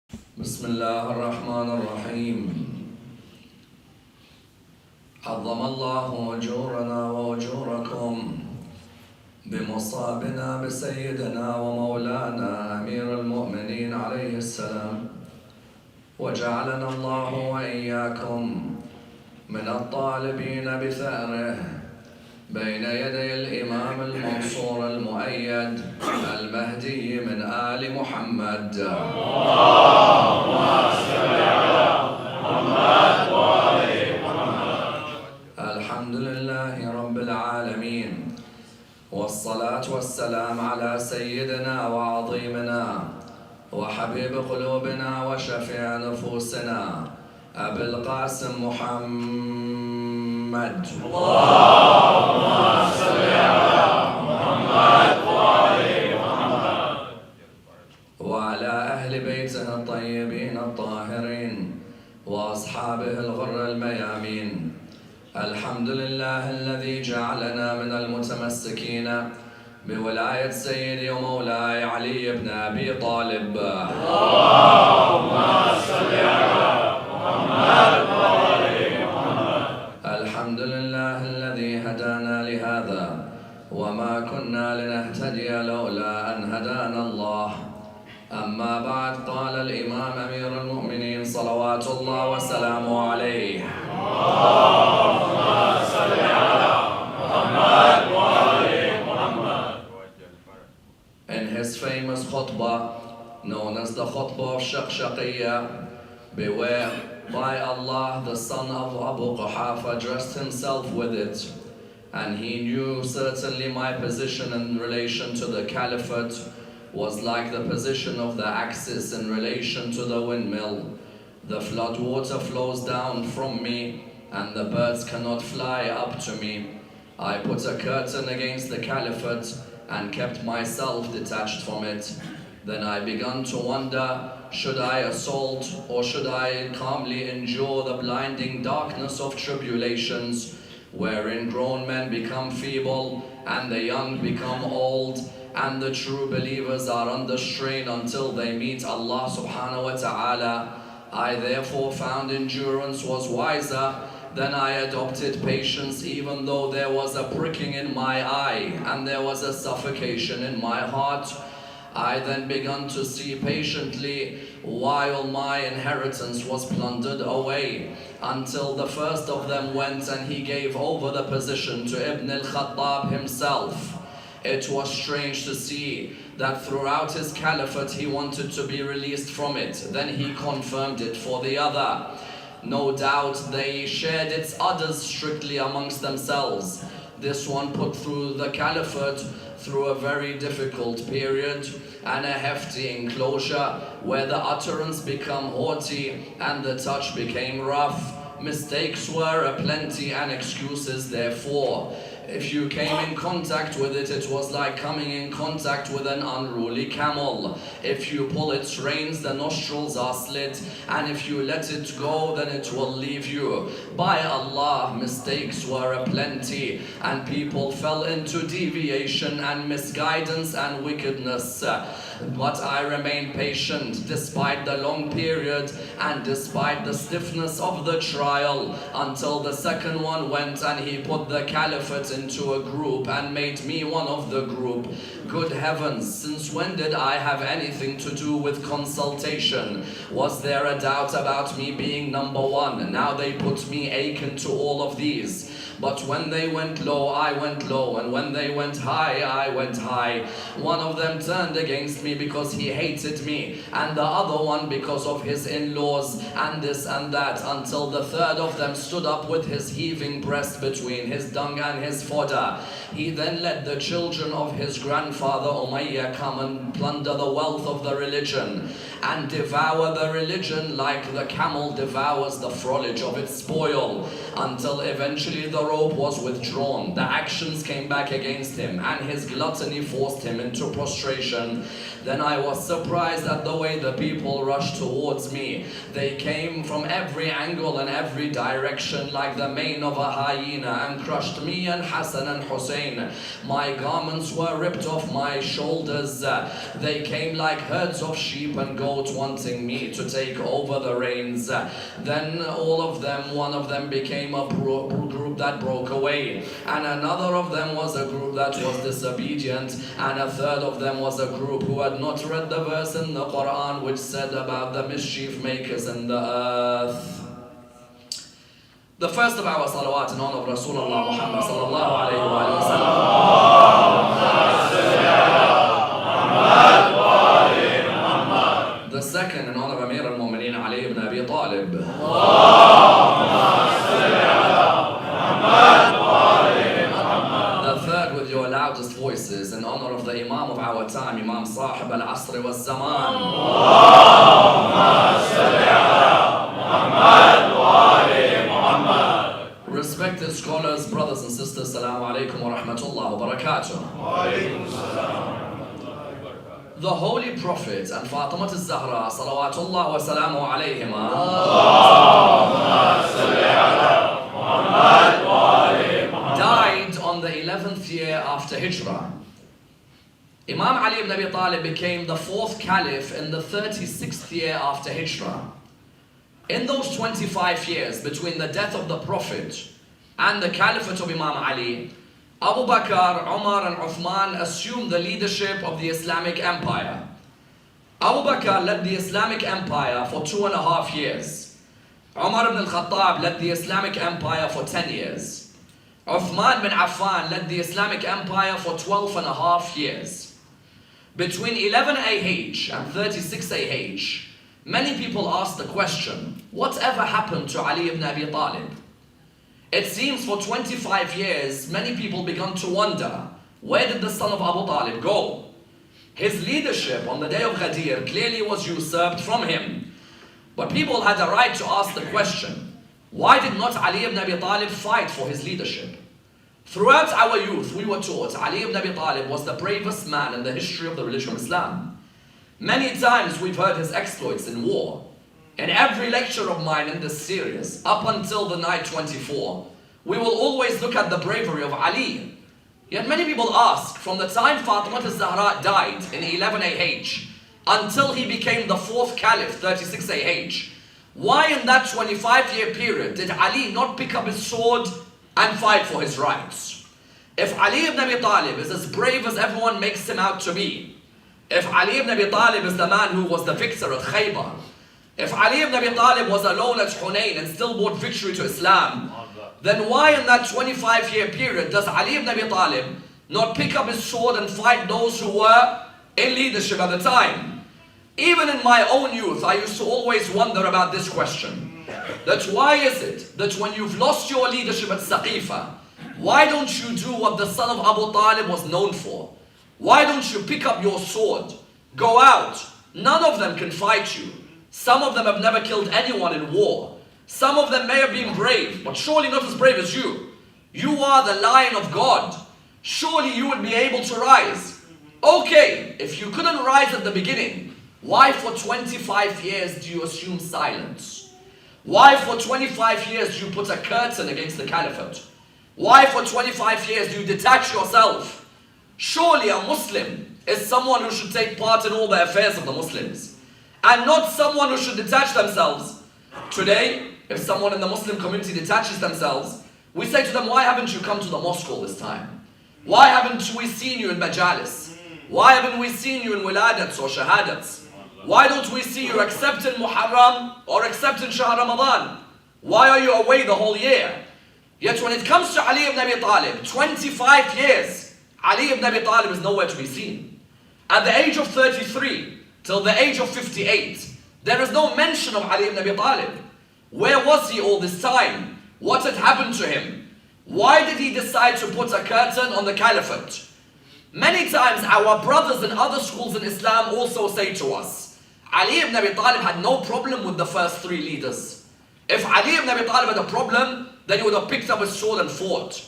بسم الله الرحمن الرحيم. عظم الله أجورنا وأجوركم بمصابنا بسيدنا ومولانا أمير المؤمنين عليه السلام، وجعلنا الله وإياكم من الطالبين بثأره بين يدي الإمام المنصور المؤيد المهدي من آل محمد. اللهم صل على محمد وآل محمد. الحمد لله رب العالمين، والصلاة والسلام على سيدنا وعظيمنا وحبيب قلوبنا وشفيع نفوسنا أبي القاسم محمد. اللهم صل على محمد وآل محمد وعلى أهل بيته الطيبين الطاهرين وأصحابه الغر الميامين. الحمد لله الذي جعلنا من المتمسكين بولاية سيدي ومولاي علي بن أبي طالب. اللهم صل على محمد وآل محمد. الحمد لله الذي هدانا لهذا وما كنا لنهتدي لولا أن هدانا الله. أما بعد، قال الإمام أمير المؤمنين صلوات الله وسلامه عليه: اللهم صل على محمد وآل محمد. In his famous khutbah, known as the khutbah of Shaqshaqiyya, beware, by Allah, the son of Abu Quhafa dressed himself with it, and he knew certainly my position in relation to the Caliphate was like the position of the axis in relation to the windmill. The flood water flows down from me, and the birds cannot fly up to me. I put a curtain against the Caliphate and kept myself detached from it. Then I began to wonder, should I assault or should I calmly endure the blinding darkness of tribulations, wherein grown men become feeble and the young become old, and the true believers are under strain until they meet Allah subhanahu wa ta'ala. I therefore found endurance was wiser. Then I adopted patience, even though there was a pricking in my eye and there was a suffocation in my heart. I then began to see patiently while my inheritance was plundered away, until the first of them went and he gave over the position to Ibn al-Khattab himself. It was strange to see that throughout his caliphate he wanted to be released from it. Then he confirmed it for the other. No doubt they shared its others strictly amongst themselves. This one put through the caliphate through a very difficult period and a hefty enclosure where the utterance became haughty and the touch became rough. Mistakes were aplenty and excuses therefore. If you came in contact with it, it was like coming in contact with an unruly camel. If you pull its reins, the nostrils are slit, and if you let it go, then it will leave you. By Allah, mistakes were aplenty, and people fell into deviation and misguidance and wickedness. But I remained patient despite the long period and despite the stiffness of the trial, until the second one went and he put the caliphate into a group and made me one of the group. Good heavens, since when did I have anything to do with consultation? Was there a doubt about me being number one? Now they put me akin to all of these. But when they went low, I went low, and when they went high, I went high. One of them turned against me because he hated me, and the other one because of his in-laws, and this and that, until the third of them stood up with his heaving breast between his dung and his fodder. He then let the children of his grandfather Umayyah come and plunder the wealth of the religion and devour the religion like the camel devours the foliage of its spoil, until eventually the rope was withdrawn, the actions came back against him, and his gluttony forced him into prostration. Then I was surprised at the way the people rushed towards me. They came from every angle and every direction like the mane of a hyena, and crushed me and Hassan and Hussein. My garments were ripped off my shoulders. They came like herds of sheep and goats, wanting me to take over the reins. Then all of them, one of them became a group that broke away, and another of them was a group that was disobedient, and a third of them was a group who had not read the verse in the Quran which said about the mischief makers in the earth. The first of our salawat in honor of Rasulullah Muhammad sallallahu alayhi wa sallam. The second in honor of Amir al-Mu'mineen Ali ibn Abi Talib. The third with your loudest voices in honor of the Imam of our time, Imam Sahib al-Asr wa zaman. Respected scholars, brothers and sisters, Assalamu alaikum wa rahmatullah wa barakatuh. The Holy Prophet and Fatima al-Zahra, salawatullah wa salamu alayhima, died on the 11th year after Hijrah. Imam Ali ibn Abi Talib became the 4th Caliph in the 36th year after Hijrah. In those 25 years between the death of the Prophet and the Caliphate of Imam Ali, Abu Bakr, Umar and Uthman assumed the leadership of the Islamic Empire. Abu Bakr led the Islamic Empire for 2.5 years. Umar ibn al-Khattab led the Islamic Empire for 10 years. Uthman bin Affan led the Islamic Empire for 12.5 years. Between 11 AH and 36 AH, many people asked the question, whatever happened to Ali ibn Abi Talib? It seems for 25 years, many people began to wonder, where did the son of Abu Talib go? His leadership on the day of Ghadir clearly was usurped from him. But people had a right to ask the question, why did not Ali ibn Abi Talib fight for his leadership? Throughout our youth, we were taught Ali ibn Abi Talib was the bravest man in the history of the religion of Islam. Many times we've heard his exploits in war. In every lecture of mine in this series, up until the night 24, we will always look at the bravery of Ali. Yet many people ask, from the time Fatima al-Zahra died in 11 AH until he became the 4th Caliph, 36 AH, why in that 25-year period did Ali not pick up his sword and fight for his rights? If Ali ibn Abi Talib is as brave as everyone makes him out to be, if Ali ibn Abi Talib is the man who was the victor at Khaybar, if Ali ibn Abi Talib was alone at Hunayn and still brought victory to Islam, then why in that 25-year period does Ali ibn Abi Talib not pick up his sword and fight those who were in leadership at the time? Even in my own youth, I used to always wonder about this question. That why is it that when you've lost your leadership at Saqifa, why don't you do what the son of Abu Talib was known for? Why don't you pick up your sword, go out? None of them can fight you. Some of them have never killed anyone in war. Some of them may have been brave, but surely not as brave as you. You are the lion of God. Surely you would be able to rise. Okay, if you couldn't rise at the beginning, why for 25 years do you assume silence? Why for 25 years do you put a curtain against the caliphate? Why for 25 years do you detach yourself? Surely a Muslim is someone who should take part in all the affairs of the Muslims, and not someone who should detach themselves. Today, if someone in the Muslim community detaches themselves, we say to them, why haven't you come to the mosque all this time? Why haven't we seen you in majalis? Why haven't we seen you in wiladats or shahadats? Why don't we see you accepting Muharram or accepting Shahr Ramadan? Why are you away the whole year? Yet when it comes to Ali ibn Abi Talib, 25 years, Ali ibn Abi Talib is nowhere to be seen. At the age of 33, till the age of 58, there is no mention of Ali ibn Abi Talib. Where was he all this time? What had happened to him? Why did he decide to put a curtain on the caliphate? Many times our brothers in other schools in Islam also say to us, Ali ibn Abi Talib had no problem with the first 3 leaders. If Ali ibn Abi Talib had a problem, then he would have picked up his sword and fought.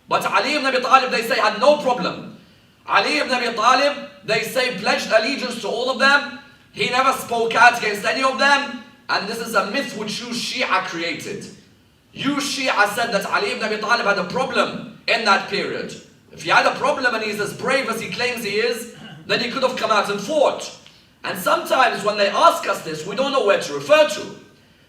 But Ali ibn Abi Talib, they say, had no problem. Ali ibn Abi Talib, they say, pledged allegiance to all of them. He never spoke out against any of them. And this is a myth which you Shia created. You Shia said that Ali ibn Abi Talib had a problem in that period. If he had a problem and he's as brave as he claims he is, then he could have come out and fought. And sometimes when they ask us this, we don't know where to refer to.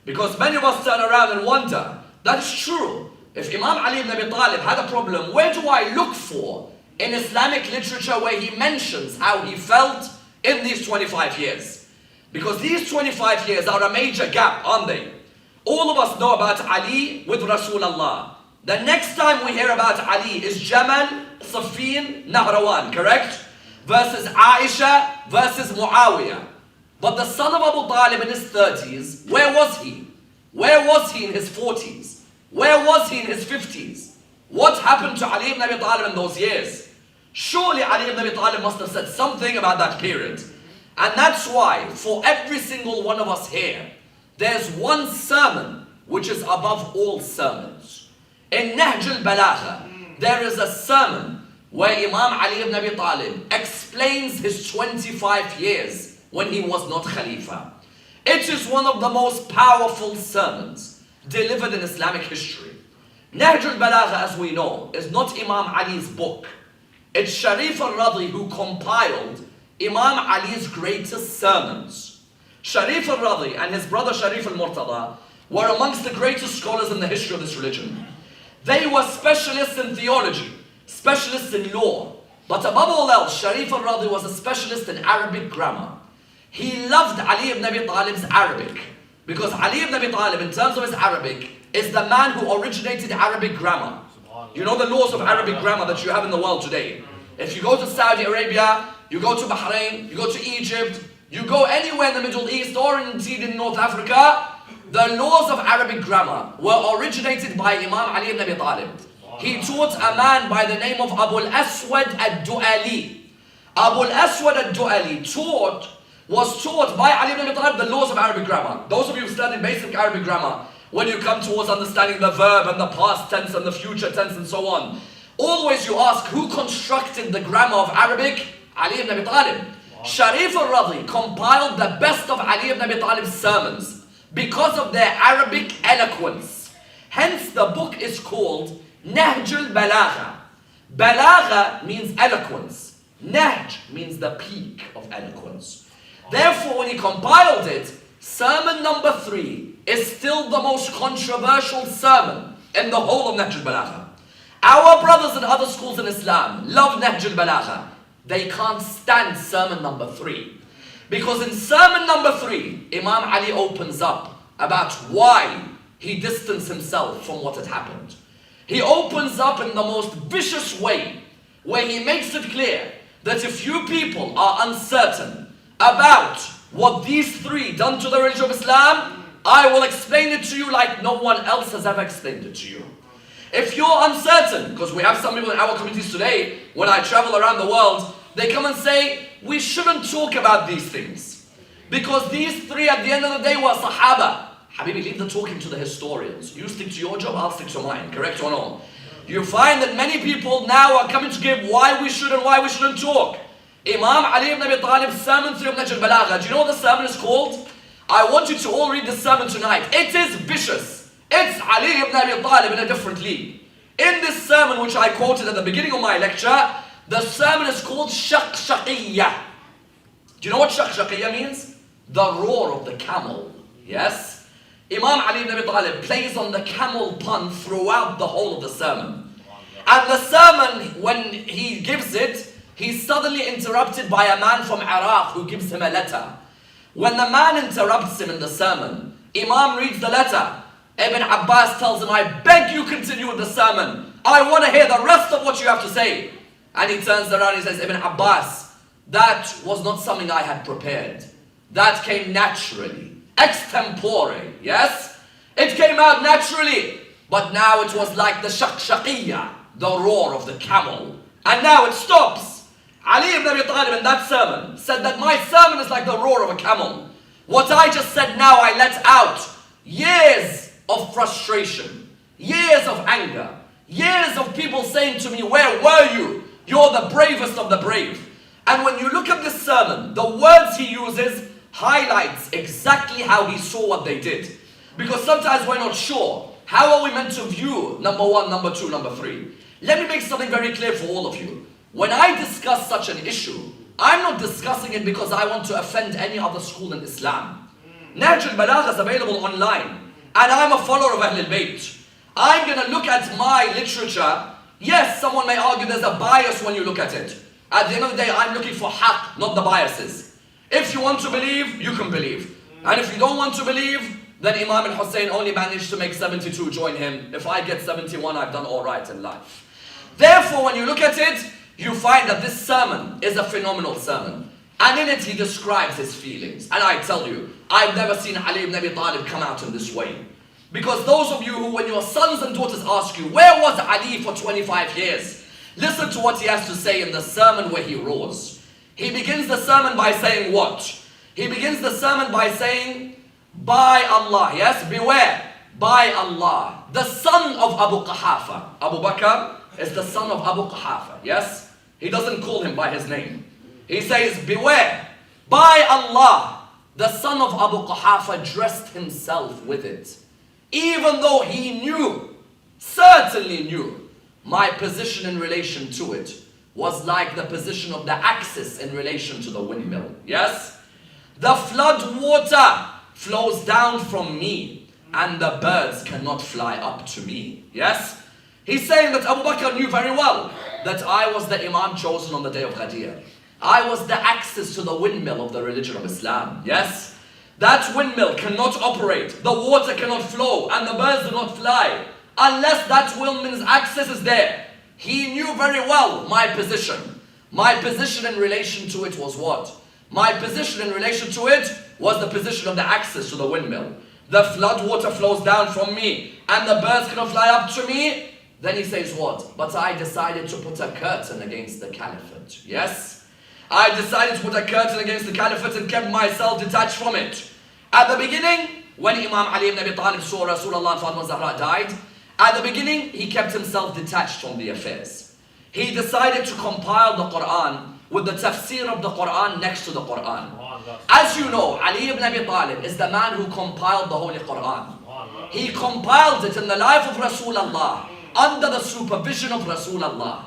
Because many of us turn around and wonder, that is true. If Imam Ali ibn Abi Talib had a problem, where do I look for in Islamic literature where he mentions how he felt in these 25 years? Because these 25 years are a major gap, aren't they? All of us know about Ali with Rasulullah. The next time we hear about Ali is Jamal, Siffin, Nahrawan, correct? Versus Aisha versus Muawiyah. But the son of Abu Talib in his 30s, where was he? Where was he in his 40s? Where was he in his 50s? What happened to Ali ibn Abi Talib in those years? Surely Ali ibn Abi Talib must have said something about that period. And that's why, for every single one of us here, there's one sermon which is above all sermons. In Nahj al-Balagha, there is a sermon where Imam Ali ibn Abi Talib explains his 25 years when he was not Khalifa. It is one of the most powerful sermons delivered in Islamic history. Nahj al-Balagha, as we know, is not Imam Ali's book. It's Sharif al-Radi who compiled Imam Ali's greatest sermons. Sharif al-Radi and his brother Sharif al-Murtada were amongst the greatest scholars in the history of this religion. They were specialists in theology, specialists in law, but above all else, Sharif al-Radi was a specialist in Arabic grammar. He loved Ali ibn Abi Talib's Arabic, because Ali ibn Abi Talib, in terms of his Arabic, is the man who originated Arabic grammar. You know the laws of Arabic grammar that you have in the world today. If you go to Saudi Arabia, you go to Bahrain, you go to Egypt, you go anywhere in the Middle East or indeed in North Africa, the laws of Arabic grammar were originated by Imam Ali ibn Abi Talib. He taught a man by the name of Abu al-Aswad al-Du'ali. Abu al-Aswad al-Du'ali was taught by Ali ibn Abi Talib the laws of Arabic grammar. Those of you who studied basic Arabic grammar, when you come towards understanding the verb and the past tense and the future tense and so on, always you ask, who constructed the grammar of Arabic? Ali ibn Abi Talib. Sharif al-Radi compiled the best of Ali ibn Abi Talib's sermons because of their Arabic eloquence. Hence the book is called Nahj al-Balagha. Balagha means eloquence. Nahj means the peak of eloquence. Therefore, when he compiled it, sermon number 3 is still the most controversial sermon in the whole of Nahj al-Balagha. Our brothers in other schools in Islam love Nahj al-Balagha. They can't stand sermon number 3. Because in sermon number 3, Imam Ali opens up about why he distanced himself from what had happened. He opens up in the most vicious way, where he makes it clear that if you people are uncertain about what these 3 done to the religion of Islam, I will explain it to you like no one else has ever explained it to you. If you're uncertain, because we have some people in our communities today, when I travel around the world, they come and say, we shouldn't talk about these things. Because these 3 at the end of the day were Sahaba. Habibi, leave the talking to the historians. You stick to your job, I'll stick to mine, correct or no? You find that many people now are coming to give why we should and why we shouldn't talk. Imam Ali ibn Abi Talib's sermon 3 of Nahj al-Balagha, do you know what the sermon is called? I want you to all read this sermon tonight. It is vicious. It's Ali ibn Abi Talib in a different league. In this sermon which I quoted at the beginning of my lecture, the sermon is called Shaqshaqiyya. Do you know what Shaqshaqiyya means? The roar of the camel. Yes? Imam Ali ibn Abi Talib plays on the camel pun throughout the whole of the sermon. And the sermon, when he gives it, he's suddenly interrupted by a man from Iraq who gives him a letter. When the man interrupts him in the sermon, Imam reads the letter. Ibn Abbas tells him, I beg you continue with the sermon. I want to hear the rest of what you have to say. And he turns around and he says, Ibn Abbas, that was not something I had prepared. That came naturally. Extempore, yes? It came out naturally. But now it was like the shaqshaqiyya, the roar of the camel. And now it stops. Ali ibn Abi Talib in that sermon said that my sermon is like the roar of a camel. What I just said now I let out years of frustration, years of anger, years of people saying to me, where were you? You're the bravest of the brave. And when you look at this sermon, the words he uses highlights exactly how he saw what they did. Because sometimes we're not sure. How are we meant to view number one, number two, number three? Let me make something very clear for all of you. When I discuss such an issue, I'm not discussing it because I want to offend any other school in Islam. Nahj al-Balagha is available online, and I'm a follower of Ahlul Bayt. I'm going to look at my literature. Yes, someone may argue there's a bias when you look at it. At the end of the day, I'm looking for haqq, not the biases. If you want to believe, you can believe. And if you don't want to believe, then Imam al-Hussein only managed to make 72, join him. If I get 71, I've done all right in life. Therefore, when you look at it, you find that this sermon is a phenomenal sermon. And in it, he describes his feelings. And I tell you, I've never seen Ali ibn Abi Talib come out in this way. Because those of you who, when your sons and daughters ask you, where was Ali for 25 years? Listen to what he has to say in the sermon where he roars. He begins the sermon by saying what? He begins the sermon by saying, by Allah, yes, beware, by Allah, the son of Abu Quhafa. Abu Bakr is the son of Abu Quhafa, yes? He doesn't call him by his name. He says, beware, by Allah, the son of Abu Quhafa dressed himself with it. Even though he knew, certainly knew, my position in relation to it was like the position of the axis in relation to the windmill. Yes? The flood water flows down from me and the birds cannot fly up to me. Yes? He's saying that Abu Bakr knew very well that I was the Imam chosen on the day of Ghadir. I was the axis to the windmill of the religion of Islam. Yes? That windmill cannot operate, the water cannot flow, and the birds do not fly unless that windmill's axis is there. He knew very well my position. My position in relation to it was what? My position in relation to it was the position of the axis to the windmill. The flood water flows down from me and the birds cannot fly up to me. Then he says what? But I decided to put a curtain against the caliphate. Yes? I decided to put a curtain against the caliphate and kept myself detached from it. At the beginning, when Imam Ali ibn Abi Talib saw Rasulullah and Fatima Zahra died, at the beginning, he kept himself detached from the affairs. He decided to compile the Quran with the tafsir of the Quran next to the Quran. As you know, Ali ibn Abi Talib is the man who compiled the Holy Quran. He compiled it in the life of Rasulullah, under the supervision of Rasulullah.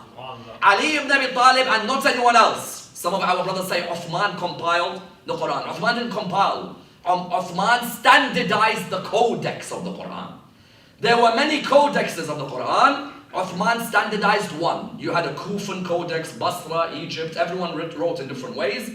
Ali ibn Abi Talib and not anyone else. Some of our brothers say Uthman compiled the Quran. Uthman didn't compile. Uthman standardized the codex of the Quran. There were many codexes of the Quran. Uthman standardized one. You had a Kufan codex, Basra, Egypt, everyone wrote in different ways.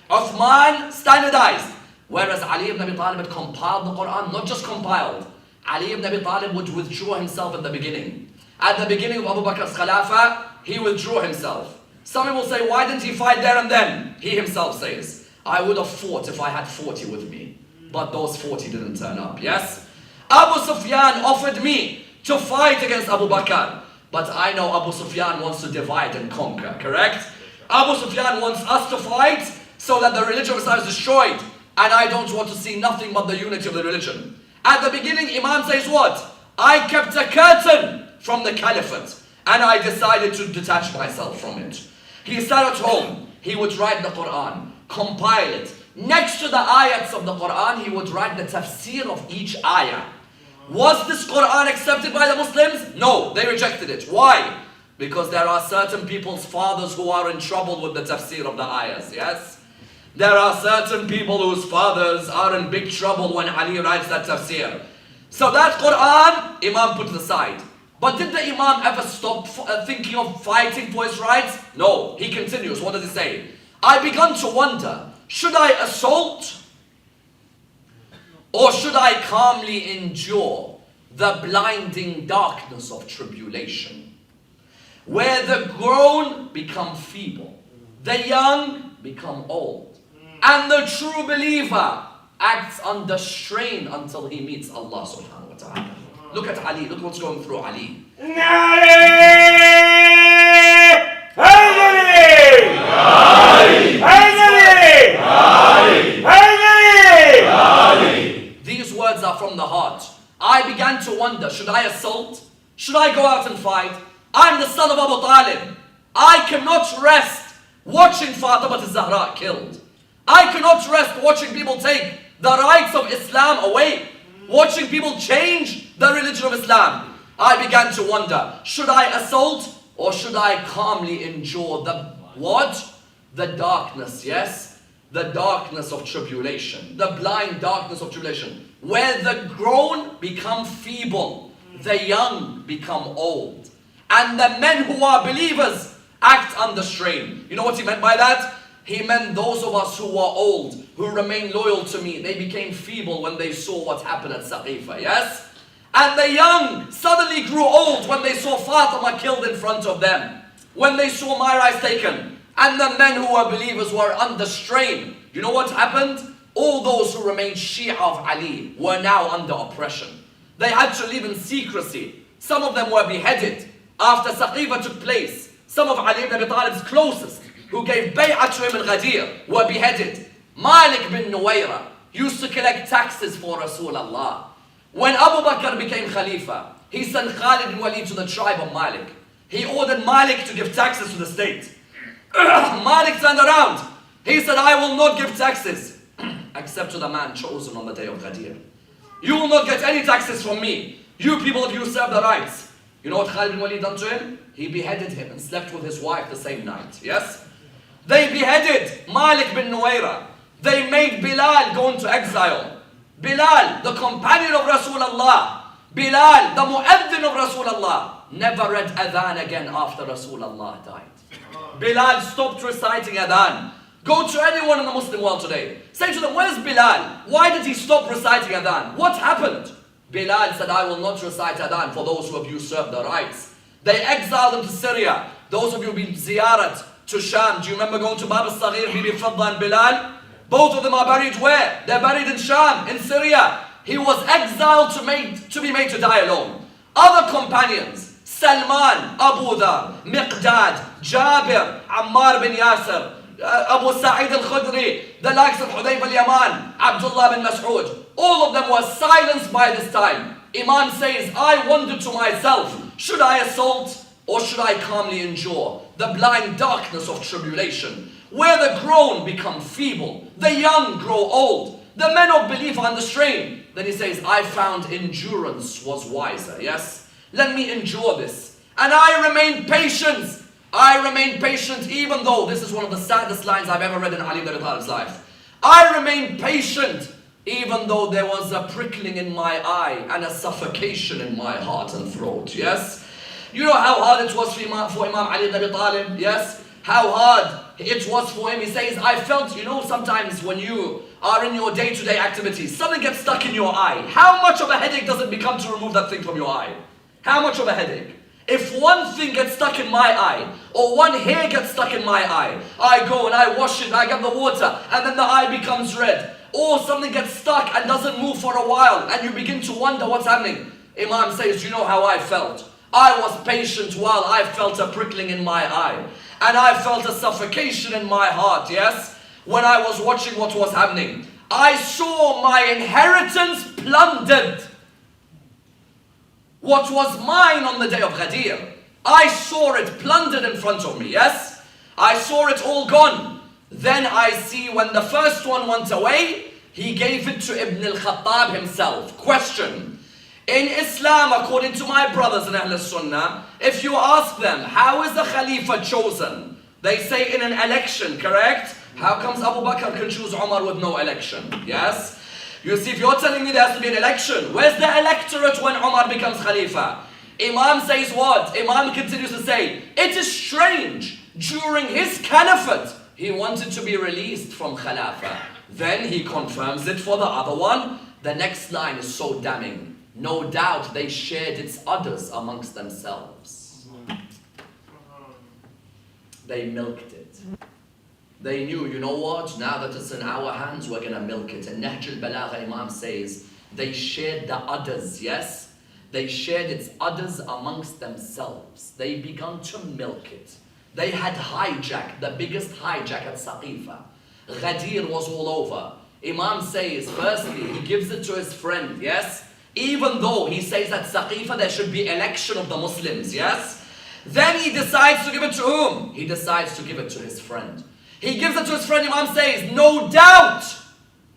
Uthman standardized. Whereas Ali ibn Abi Talib had compiled the Quran, not just compiled. Ali ibn Abi Talib would withdraw himself at the beginning. At the beginning of Abu Bakr's Khilafah, he withdrew himself. Some people say, why didn't he fight there and then? He himself says, I would have fought if I had 40 with me. But those 40 didn't turn up, yes? Abu Sufyan offered me to fight against Abu Bakr. But I know Abu Sufyan wants to divide and conquer, correct? Abu Sufyan wants us to fight so that the religion of Islam is destroyed. And I don't want to see nothing but the unity of the religion. At the beginning, Imam says what? I kept a curtain from the Caliphate. And I decided to detach myself from it. He sat at home. He would write the Quran, compile it. Next to the ayats of the Quran, he would write the tafsir of each ayah. Was this Quran accepted by the Muslims? No, they rejected it. Why? Because there are certain people's fathers who are in trouble with the tafsir of the ayahs, yes? There are certain people whose fathers are in big trouble when Ali writes that tafsir. So that Quran, Imam put it aside. But did the Imam ever stop thinking of fighting for his rights? No, he continues. What does he say? I began to wonder, should I assault? Or should I calmly endure the blinding darkness of tribulation, where the grown become feeble, the young become old, and the true believer acts under strain until he meets Allah subhanahu wa ta'ala. Look at Ali, look what's going through Ali. These words are from the heart. I began to wonder, should I assault? Should I go out and fight? I'm the son of Abu Talib. I cannot rest watching Fatima al-Zahra killed. I cannot rest watching people take the rights of Islam away. Watching people change the religion of Islam. I began to wonder, should I assault or should I calmly endure the what? The darkness, yes? The darkness of tribulation. The blind darkness of tribulation. Where the grown become feeble. The young become old. And the men who are believers act under strain. You know what he meant by that? He meant those of us who were old, who remained loyal to me, they became feeble when they saw what happened at Saqifa, yes? And the young suddenly grew old when they saw Fatima killed in front of them. When they saw my rights taken. And the men who were believers were under strain. You know what happened? All those who remained Shia of Ali were now under oppression. They had to live in secrecy. Some of them were beheaded after Saqifa took place. Some of Ali ibn Abi Talib's closest, who gave bay'ah to him in Ghadir, were beheaded. Malik bin Nuwayra used to collect taxes for Rasulullah. When Abu Bakr became Khalifa, he sent Khalid bin Walid to the tribe of Malik. He ordered Malik to give taxes to the state. Malik turned around. He said, I will not give taxes except to the man chosen on the day of Ghadir. You will not get any taxes from me. You people of you serve the rights. You know what Khalid bin Walid done to him? He beheaded him and slept with his wife the same night. Yes? They beheaded Malik bin Nuwayra. They made Bilal go into exile. Bilal, the companion of Rasulullah. Bilal, the mu'adhin of Rasulullah, never read adhan again after Rasulullah died. Bilal stopped reciting adhan. Go to anyone in the Muslim world today. Say to them, where's Bilal? Why did he stop reciting adhan? What happened? Bilal said, I will not recite adhan for those who have usurped the rights. They exiled him to Syria. Those of you who have been ziyarat to Sham. Do you remember going to Bab al-Saghir, Bibi Fadda and Bilal? Both of them are buried where? They're buried in Sham, in Syria. He was exiled to be made to die alone. Other companions, Salman, Abu Dhar, Miqdad, Jabir, Ammar bin Yasir, Abu Sa'id al-Khudri, the likes of Hudayf al-Yaman, Abdullah bin Mas'ud, all of them were silenced by this time. Imam says, I wondered to myself, should I assault or should I calmly endure the blind darkness of tribulation, where the grown become feeble, the young grow old, the men of belief are under strain? Then he says, I found endurance was wiser, yes? Let me endure this. And I remain patient. I remain patient even though this is one of the saddest lines I've ever read in Ali ibn Abi Talib's life. I remain patient even though there was a prickling in my eye and a suffocation in my heart and throat, yes? You know how hard it was for Imam Ali ibn Abi Talib, yes? How hard it was for him. He says, I felt, you know, sometimes when you are in your day-to-day activities, something gets stuck in your eye. How much of a headache does it become to remove that thing from your eye? How much of a headache? If one thing gets stuck in my eye, or one hair gets stuck in my eye, I go and I wash it, I get the water, and then the eye becomes red. Or something gets stuck and doesn't move for a while, and you begin to wonder what's happening. Imam says, you know how I felt? I was patient while I felt a prickling in my eye. And I felt a suffocation in my heart, yes? When I was watching what was happening. I saw my inheritance plundered. What was mine on the day of Ghadir, I saw it plundered in front of me, yes? I saw it all gone. Then I see when the first one went away, he gave it to Ibn al-Khattab himself. Question. In Islam, according to my brothers in Ahl Sunnah, if you ask them, how is the Khalifa chosen? They say in an election, correct? How comes Abu Bakr can choose Umar with no election? Yes? You see, if you're telling me there has to be an election, where's the electorate when Umar becomes Khalifa? Imam says what? Imam continues to say, it is strange, during his caliphate, he wanted to be released from Khalifa. Then he confirms it for the other one. The next line is so damning. No doubt they shared its udders amongst themselves. They milked it. They knew, you know what, now that it's in our hands, we're going to milk it. And Nahj al-Balagha, Imam says, they shared the udders, yes? They shared its udders amongst themselves. They began to milk it. They had hijacked, the biggest hijack at Saqifa. Ghadir was all over. Imam says, firstly, he gives it to his friend, yes? even though he says that Saqifa there should be election of the Muslims, yes? Then he decides to give it to whom? He decides to give it to his friend. He gives it to his friend, Imam says, no doubt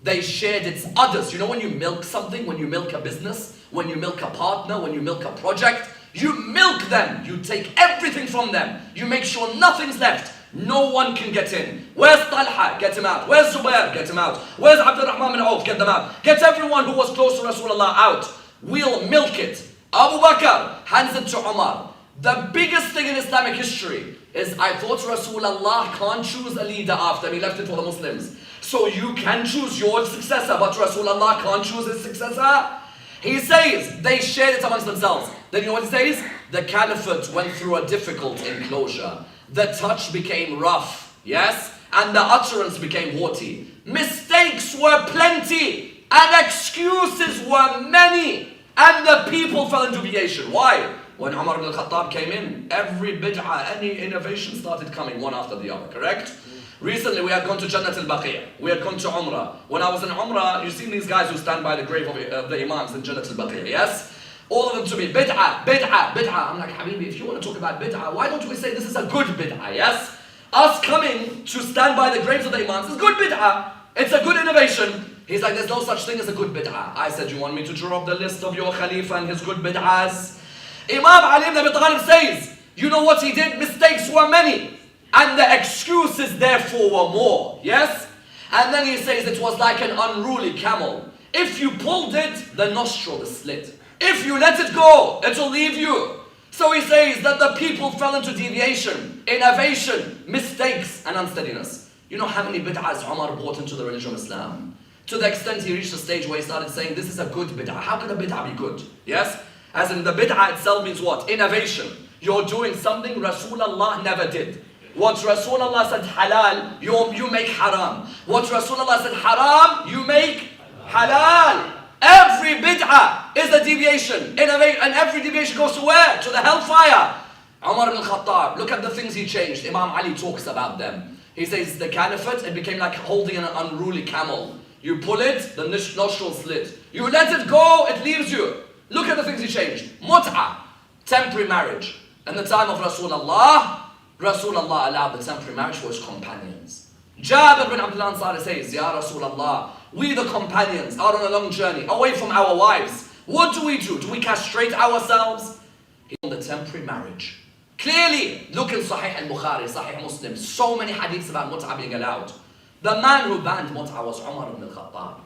they shared its others. You know when you milk something, when you milk a business, when you milk a partner, when you milk a project, you milk them. You take everything from them. You make sure nothing's left. No one can get in. Where's Talha? Get him out. Where's Zubair? Get him out. Where's Abdurrahman bin Auf? Get them out. Get everyone who was close to Rasulullah out. We'll milk it. Abu Bakr hands it to Ammar. The biggest thing in Islamic history is I thought Rasulullah can't choose a leader after him. He left it for the Muslims. So you can choose your successor, but Rasulullah can't choose his successor. He says they shared it amongst themselves. Then you know what he says? The Caliphs went through a difficult enclosure. The touch became rough, yes? And the utterance became haughty. Mistakes were plenty, and excuses were many, and the people fell into deviation. Why? When Umar ibn al-Khattab came in, every bid'ah, any innovation started coming one after the other, correct? Recently we had gone to Jannat al-Baqi', we had gone to Umrah. When I was in Umrah, you've seen these guys who stand by the grave of the Imams in Jannat al-Baqi', yes? All of them to me, bid'ah, bid'ah, bid'ah. I'm like, Habibi, if you want to talk about bid'ah, why don't we say this is a good bid'ah, yes? Us coming to stand by the graves of the Imams is good bid'ah. It's a good innovation. He's like, there's no such thing as a good bid'ah. I said, you want me to draw up the list of your Khalifa and his good bid'ahs? Imam Ali ibn Abi Talib says, you know what he did? Mistakes were many, and the excuses therefore were more, yes? And then he says it was like an unruly camel. If you pulled it, the nostril is slit. If you let it go, it will leave you. So he says that the people fell into deviation, innovation, mistakes, and unsteadiness. You know how many bid'ahs Umar brought into the religion of Islam? To the extent he reached a stage where he started saying, this is a good bid'ah. How can a bid'ah be good? Yes? As in the bid'ah itself means what? Innovation. You're doing something Rasulullah never did. What Rasulullah said halal, you make haram. What Rasulullah said haram, you make halal. Every bid'ah is a deviation. And every deviation goes to where? To the hellfire. Umar ibn al-Khattab, look at the things he changed. Imam Ali talks about them. He says the caliphate, it became like holding an unruly camel. You pull it, the nostril slit. You let it go, it leaves you. Look at the things he changed. Mut'ah, temporary marriage. In the time of Rasulullah allowed the temporary marriage for his companions. Jabir bin Abdullah Ansari says, Ya Rasulullah, we the companions are on a long journey, away from our wives. What do? Do we castrate ourselves? He on the temporary marriage. Clearly, look in Sahih al-Bukhari, Sahih Muslim, so many hadiths about mut'ah being allowed. The man who banned mut'ah was Umar ibn al-Khattab.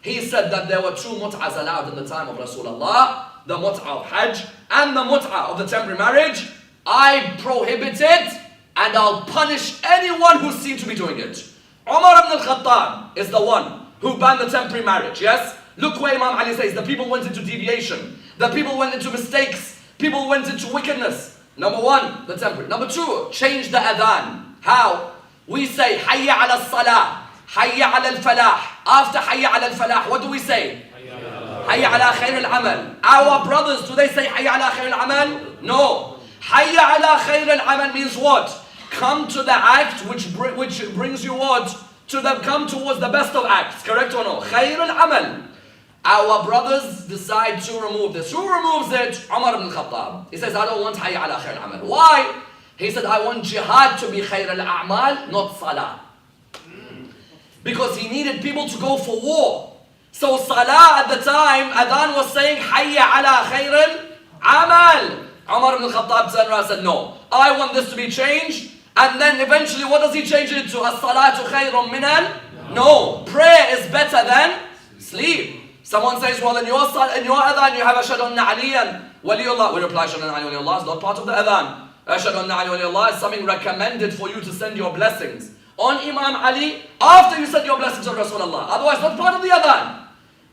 He said that there were two mut'ahs allowed in the time of Rasulullah, the mut'ah of Hajj and the mut'ah of the temporary marriage. I prohibit it and I'll punish anyone who's seen to be doing it. Umar ibn al-Khattab is the one who banned the temporary marriage, yes? Look where Imam Ali says the people went into deviation. The people went into mistakes. People went into wickedness. Number one, the temporary. Number two, change the adhan. How? We say, Hayya ala salah, Hayya ala al-falah. After Hayya ala al-falah, what do we say? Hayya ala khair al-amal. Our brothers, do they say Hayya ala khair al-amal? No. Hayya ala khair al-amal means what? Come to the act which brings you what? Come towards the best of acts, correct or no? Khair al-amal. Our brothers decide to remove this. Who removes it? Umar ibn al-Khattab. He says, I don't want Hayya ala khair al-amal. Why? He said, I want jihad to be khair al-a'mal, not salah. Because he needed people to go for war. So salah at the time, adhan was saying, Hayya ala khair al-amal. Umar ibn al-Khattab turned around and said, no, I want this to be changed. And then eventually, what does he change it to? As-salatu khayrun minan? No, prayer is better than sleep. Someone says, well, in your adhan, you have Ashhadu anna Aliyan Waliullah. We reply, Ashhadu anna Ali Waliullah is not part of the adhan. Ashhadu anna Ali Waliullah is something recommended for you to send your blessings on Imam Ali after you send your blessings on Rasulullah. Otherwise, not part of the adhan.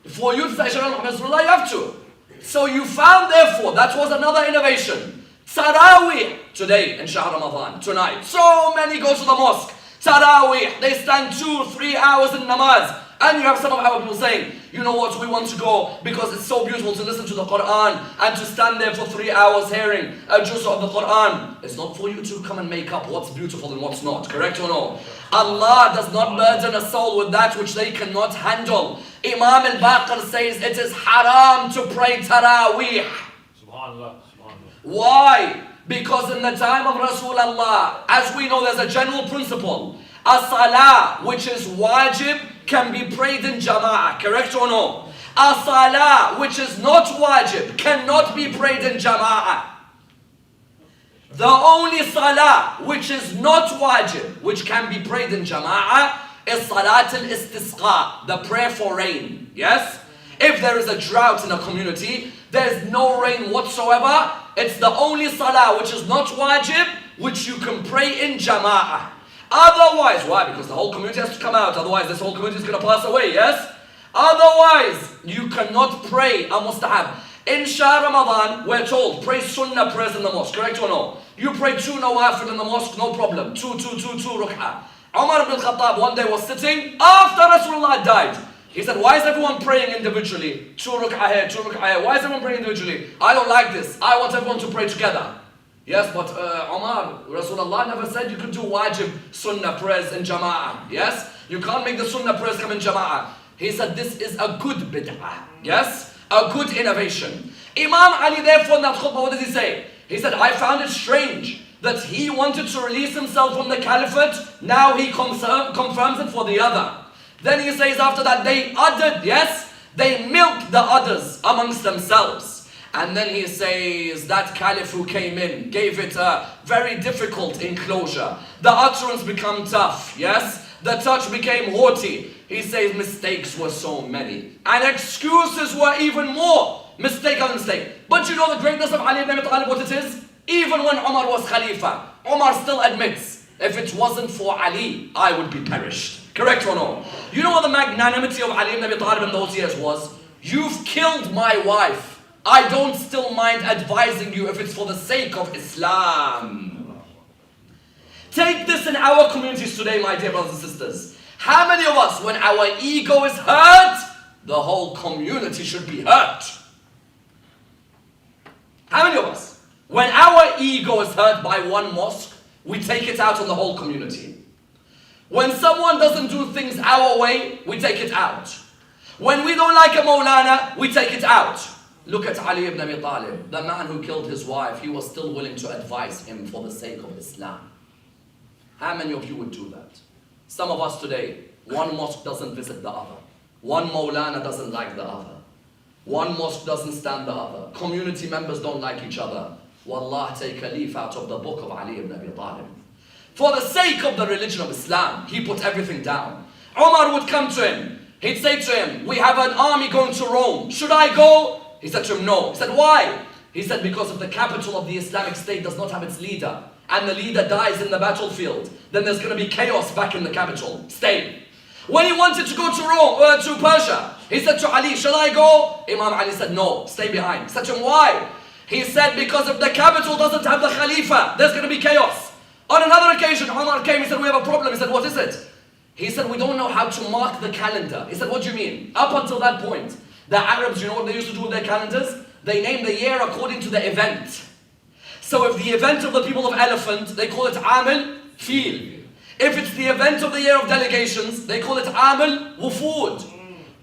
For you to say Ashhadu anna Rasulullah, you have to. So you found, therefore, that was another innovation. Taraweeh today in Shahr Ramadan, tonight. So many go to the mosque. Taraweeh, they stand 2-3 hours in namaz. And you have some of our people saying, you know what, we want to go because it's so beautiful to listen to the Quran and to stand there for 3 hours hearing a juz of the Quran. It's not for you to come and make up what's beautiful and what's not, correct or no? Allah does not burden a soul with that which they cannot handle. Imam al-Baqir says it is haram to pray Taraweeh. Subhanallah. Why? Because in the time of Rasulullah, as we know, there's a general principle. A salah, which is wajib, can be prayed in jama'ah, correct or no? A salah, which is not wajib, cannot be prayed in jama'ah. The only salah, which is not wajib, which can be prayed in jama'ah, is salat al-istisqa, the prayer for rain, yes? If there is a drought in a community, there's no rain whatsoever, it's the only salah which is not wajib, which you can pray in jama'ah. Otherwise, why? Because the whole community has to come out, otherwise this whole community is going to pass away, yes? Otherwise, you cannot pray a mustahab. In Shah Ramadan, we're told, pray sunnah prayers in the mosque, correct or no? You pray 2 nawafil in the mosque, no problem. 2 ruk'ah. Umar ibn al-Khattab one day was sitting after Rasulullah died. He said, why is everyone praying individually? 2 ruk'ah here, 2 ruk'ah here. Why is everyone praying individually? I don't like this. I want everyone to pray together. Yes, but Ammar, Rasulullah never said you could do wajib sunnah prayers in jama'ah. Yes? You can't make the sunnah prayers come in jama'ah. He said this is a good bid'ah. Yes? A good innovation. Imam Ali therefore in that khutbah, what did he say? He said, I found it strange that he wanted to release himself from the caliphate. Now he confirms it for the other. Then he says after that they uddered, yes? They milked the others amongst themselves. And then he says that caliph who came in gave it a very difficult enclosure. The utterance became tough, yes? The touch became haughty. He says mistakes were so many. And excuses were even more. Mistake after mistake. But you know the greatness of Ali ibn Abi Talib, what it is? Even when Umar was Khalifa, Umar still admits, if it wasn't for Ali, I would be perished. Correct or no? You know what the magnanimity of Ali ibn Abi Talib in those years was? You've killed my wife. I don't still mind advising you if it's for the sake of Islam. Take this in our communities today, my dear brothers and sisters. How many of us, when our ego is hurt, the whole community should be hurt? How many of us, when our ego is hurt by one mosque, we take it out on the whole community? When someone doesn't do things our way, we take it out. When we don't like a Maulana, we take it out. Look at Ali ibn Abi Talib, the man who killed his wife. He was still willing to advise him for the sake of Islam. How many of you would do that? Some of us today, one mosque doesn't visit the other. One Maulana doesn't like the other. One mosque doesn't stand the other. Community members don't like each other. Wallah, take a leaf out of the book of Ali ibn Abi Talib. For the sake of the religion of Islam, he put everything down. Umar would come to him. He'd say to him, we have an army going to Rome. Should I go? He said to him, no. He said, why? He said, because if the capital of the Islamic State does not have its leader, and the leader dies in the battlefield, then there's going to be chaos back in the capital. Stay. When he wanted to go to Rome, to Persia, he said to Ali, shall I go? Imam Ali said, no, stay behind. He said to him, why? He said, because if the capital doesn't have the Khalifa, there's going to be chaos. On another occasion, Umar came, he said, we have a problem. He said, what is it? He said, we don't know how to mark the calendar. He said, what do you mean? Up until that point, the Arabs, you know what they used to do with their calendars? They name the year according to the event. So if the event of the people of Elephant, they call it Amil Fil. If it's the event of the year of delegations, they call it Amil Wufud.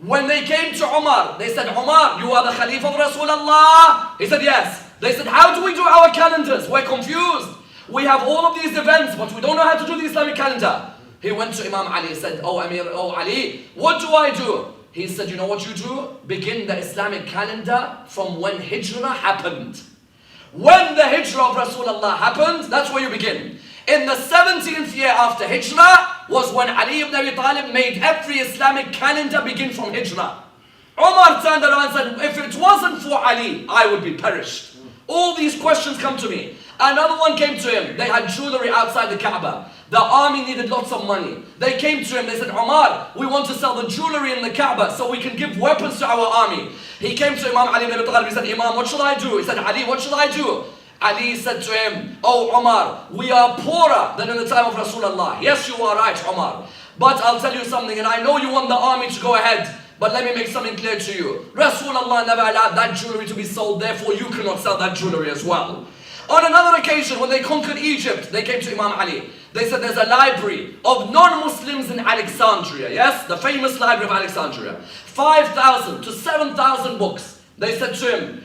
When they came to Umar, they said, Umar, you are the Khalifa of Rasulullah? He said, yes. They said, how do we do our calendars? We're confused. We have all of these events, but we don't know how to do the Islamic calendar. He went to Imam Ali and said, oh Amir, oh Ali, what do I do? He said, you know what you do? Begin the Islamic calendar from when Hijrah happened. When the Hijrah of Rasulullah happened, that's where you begin. In the 17th year after Hijrah was when Ali ibn Abi Talib made every Islamic calendar begin from Hijrah. Umar turned around and said, if it wasn't for Ali, I would be perished. All these questions come to me. Another one came to him. They had jewelry outside the Kaaba. The army needed lots of money. They came to him, they said, Umar, we want to sell the jewelry in the Kaaba so we can give weapons to our army. He came to Imam Ali ibn Abi Talib, he said, Imam, what shall I do? He said, Ali, what shall I do? Ali said to him, oh Umar, we are poorer than in the time of Rasulullah. Yes, you are right, Umar. But I'll tell you something, and I know you want the army to go ahead, but let me make something clear to you. Rasulullah never allowed that jewelry to be sold, therefore you cannot sell that jewelry as well. On another occasion, when they conquered Egypt, they came to Imam Ali. They said there's a library of non-Muslims in Alexandria, yes? The famous library of Alexandria. 5,000 to 7,000 books. They said to him,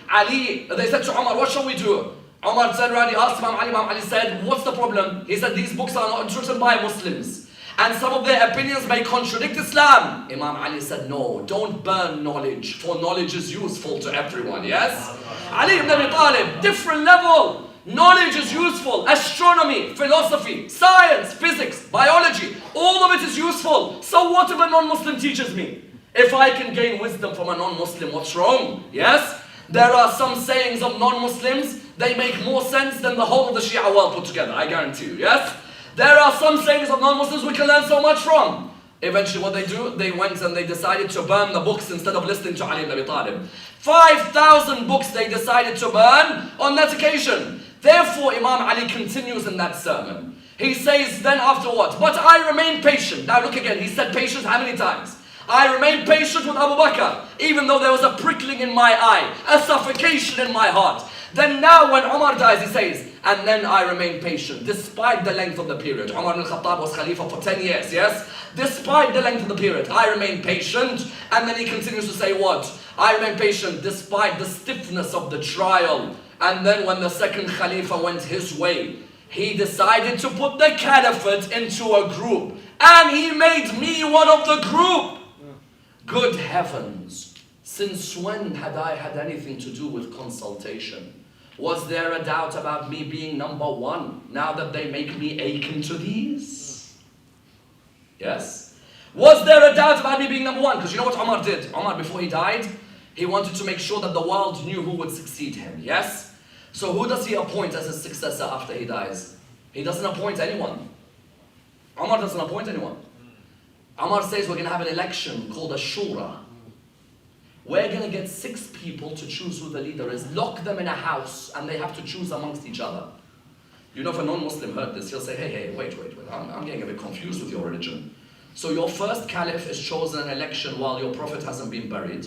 they said to Umar, what shall we do? Umar turned around, he asked Imam Ali said, what's the problem? He said, these books are not written by Muslims. And some of their opinions may contradict Islam. Imam Ali said, no, don't burn knowledge, for knowledge is useful to everyone, yes? Ali ibn Abi Talib, different level. Knowledge is useful. Astronomy, philosophy, science, physics, biology, all of it is useful. So what if a non-Muslim teaches me? If I can gain wisdom from a non-Muslim, what's wrong? Yes? There are some sayings of non-Muslims, they make more sense than the whole of the Shia world put together, I guarantee you, yes? There are some sayings of non-Muslims we can learn so much from. Eventually what they do, they went and they decided to burn the books instead of listening to Ali ibn Abi Talib. 5,000 books they decided to burn on that occasion. Therefore Imam Ali continues in that sermon. He says then after what? But I remain patient. Now look again, he said patience how many times? I remain patient with Abu Bakr, even though there was a prickling in my eye, a suffocation in my heart. Then now when Umar dies, he says, and then I remain patient, despite the length of the period. Umar al-Khattab was Khalifa for 10 years, yes? Despite the length of the period, I remain patient. And then he continues to say what? I remain patient despite the stiffness of the trial. And then when the second Khalifa went his way, he decided to put the Caliphate into a group. And he made me one of the group. Good heavens, since when had I had anything to do with consultation? Was there a doubt about me being number one now that they make me akin to these? Yes? Was there a doubt about me being number one? Because you know what Ammar did? Ammar, before he died, he wanted to make sure that the world knew who would succeed him. Yes? So who does he appoint as his successor after he dies? He doesn't appoint anyone. Ammar doesn't appoint anyone. Ammar says we're going to have an election called a shura. We're going to get 6 people to choose who the leader is, lock them in a house, and they have to choose amongst each other. You know, if a non-Muslim heard this, he'll say, hey, wait, I'm getting a bit confused with your religion. So your first caliph is chosen in an election while your prophet hasn't been buried,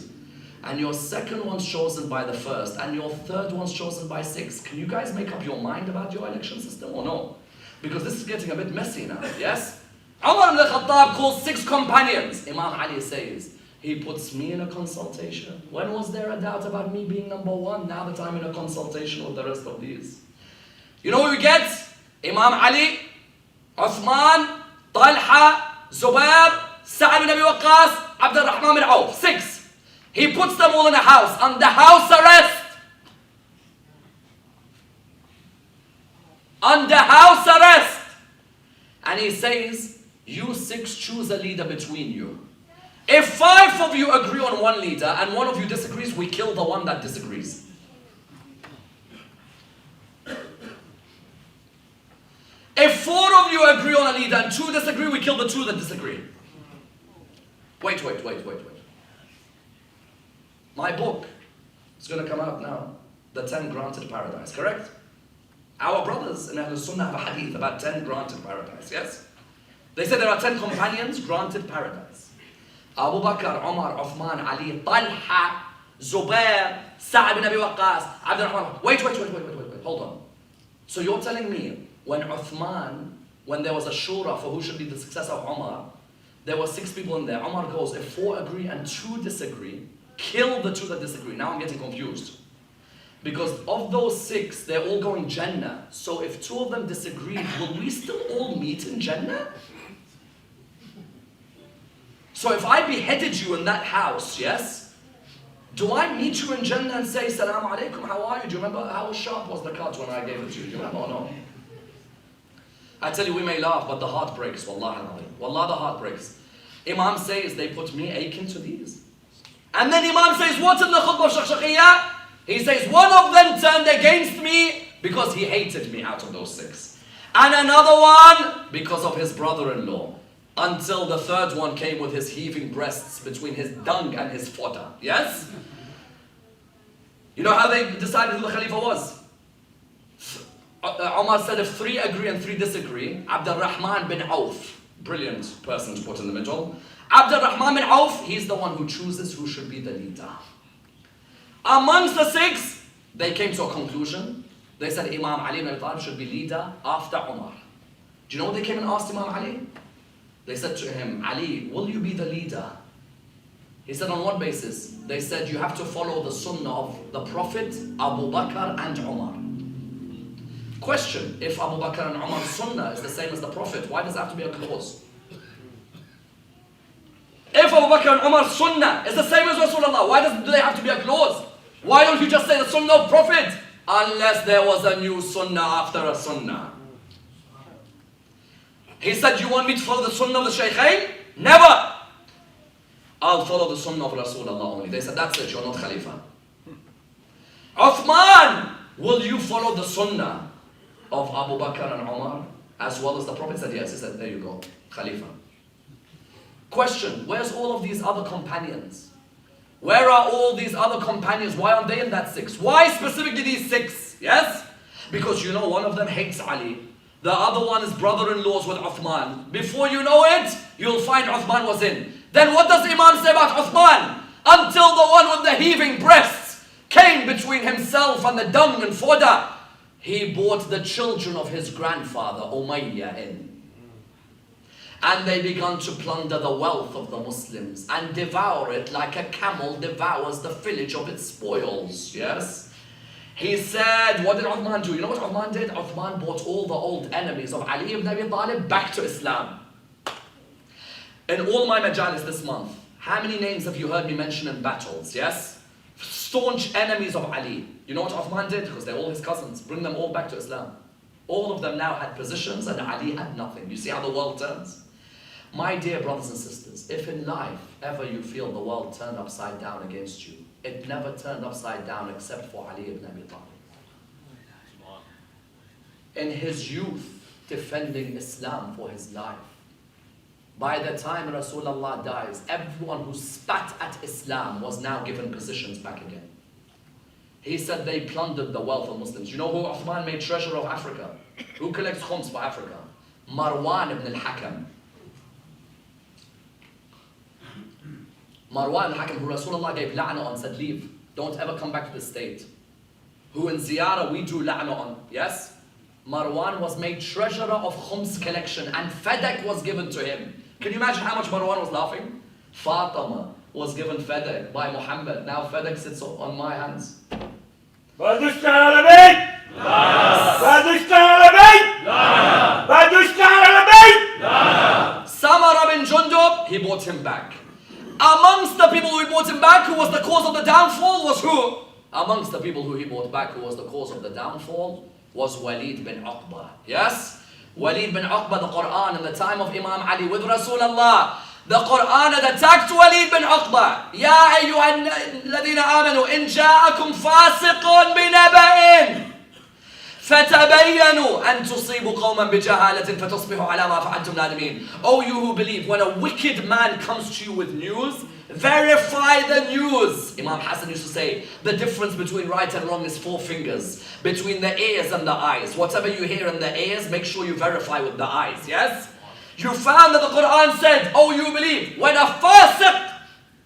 and your second one's chosen by the first, and your third one's chosen by 6. Can you guys make up your mind about your election system or no? Because this is getting a bit messy now, yes? Umar ibn al-Khattab calls 6 companions. Imam Ali says, he puts me in a consultation. When was there a doubt about me being number one? Now that I'm in a consultation with the rest of these. You know what we get? Imam Ali, Uthman, Talha, Zubair, Sa'ad bin Abi Waqqas, Abd al-Rahman bin Auf. 6. He puts them all in a house, under house arrest. Under house arrest. And he says, you 6 choose a leader between you. If 5 of you agree on one leader and one of you disagrees, we kill the one that disagrees. If 4 of you agree on a leader and 2 disagree, we kill the 2 that disagree. Wait. My book is going to come out now. The 10 granted paradise, correct? Our brothers in Ahlul Sunnah have a hadith about 10 granted paradise, yes? They say there are 10 companions granted paradise. Abu Bakr, Umar, Uthman, Ali, Talha, Zubair, Sa'ad bin Abi Waqqas, Abd al-Rahman. Wait, hold on. So you're telling me when Uthman, when there was a shura for who should be the successor of Umar, there were 6 people in there. Umar goes, if 4 agree and 2 disagree, kill the 2 that disagree. Now I'm getting confused. Because of those 6, they're all going Jannah. So if 2 of them disagree, will we still all meet in Jannah? So if I beheaded you in that house, yes? Do I meet you in Jannah and say, Salaam alaikum, how are you? Do you remember how sharp was the cut when I gave it to you? Do you remember or no? I tell you, we may laugh, but the heart breaks. Wallah al-Azim. Wallah, the heart breaks. Imam says, they put me akin to these. And then Imam says, what's in the khutbah of Shaqshaqiyya? He says, one of them turned against me because he hated me out of those 6. And another one because of his brother-in-law. Until the 3rd one came with his heaving breasts between his dung and his fodder. Yes? You know how they decided who the Khalifa was? Umar said if 3 agree and 3 disagree, Abd al-Rahman bin Auf brilliant person to put in the middle. Abdurrahman bin Auf, he's the one who chooses who should be the leader. Amongst the 6, they came to a conclusion. They said Imam Ali ibn Abi Talib should be leader after Umar. Do you know what they came and asked Imam Ali? They said to him, Ali, will you be the leader? He said, on what basis? They said, you have to follow the sunnah of the Prophet, Abu Bakr and Umar. Question, if Abu Bakr and Umar's sunnah is the same as the Prophet, why does there have to be a clause? If Abu Bakr and Umar's sunnah is the same as Rasulullah, why do they have to be a clause? Why don't you just say the sunnah of Prophet? Unless there was a new sunnah after a sunnah. He said, you want me to follow the sunnah of the Shaykhain? Never! I'll follow the sunnah of Rasulullah only. They said, that's it, you're not Khalifa. Uthman, will you follow the sunnah of Abu Bakr and Umar as well as the Prophet? Said yes. He said, there you go, Khalifa. Question, where's all of these other companions? Where are all these other companions? Why aren't they in that 6? Why specifically these 6? Yes? Because you know one of them hates Ali. The other one is brother-in-laws with Uthman. Before you know it, you'll find Uthman was in. Then what does Imam say about Uthman? Until the one with the heaving breasts came between himself and the dung and fodder, he brought the children of his grandfather Umayyah in. And they began to plunder the wealth of the Muslims and devour it like a camel devours the village of its spoils. Yes? He said, what did Uthman do? You know what Uthman did? Uthman brought all the old enemies of Ali ibn Abi Talib back to Islam. In all my majalis this month, how many names have you heard me mention in battles? Yes? Staunch enemies of Ali. You know what Uthman did? Because they're all his cousins. Bring them all back to Islam. All of them now had positions and Ali had nothing. You see how the world turns? My dear brothers and sisters, if in life ever you feel the world turned upside down against you, it never turned upside down except for Ali ibn Abi Talib. In his youth, defending Islam for his life. By the time Rasulullah dies, everyone who spat at Islam was now given positions back again. He said they plundered the wealth of Muslims. You know who Uthman made treasurer of Africa? Who collects khums for Africa? Marwan ibn al-Hakam. Marwan al-Hakam, who Rasulullah gave la'na on, said leave. Don't ever come back to the state. Who in ziyarah we drew la'na on. Yes? Marwan was made treasurer of khums collection and FedEx was given to him. Can you imagine how much Marwan was laughing? Fatima was given FedEx by Muhammad. Now FedEx sits on my hands. Samara bin Jundub, he bought him back. Amongst the people who he brought him back, who was the cause of the downfall, was who? Amongst the people who he brought back, who was the cause of the downfall, was Walid bin Uqba. Yes? Walid bin Uqba, the Quran, in the time of Imam Ali with Rasulullah. The Quran had attacked Walid bin Uqba. يَا أَيُّهَا الَّذِينَ آمَنُوا إِنْ جَاءَكُمْ فَاسِقٌ بِنَبَإٍ فَتَبَيَّنُوا أَن تُصِيبُوا قَوْمًا بِجَهَالَةٍ فَتُصْبِحُوا عَلَى مَا فَعَلْتُمْ نَادِمِينَ. O you who believe, when a wicked man comes to you with news, verify the news. Imam Hassan used to say, the difference between right and wrong is 4 fingers. Between the ears and the eyes. Whatever you hear in the ears, make sure you verify with the eyes. Yes? You found that the Quran said, oh you believe, when a fasiq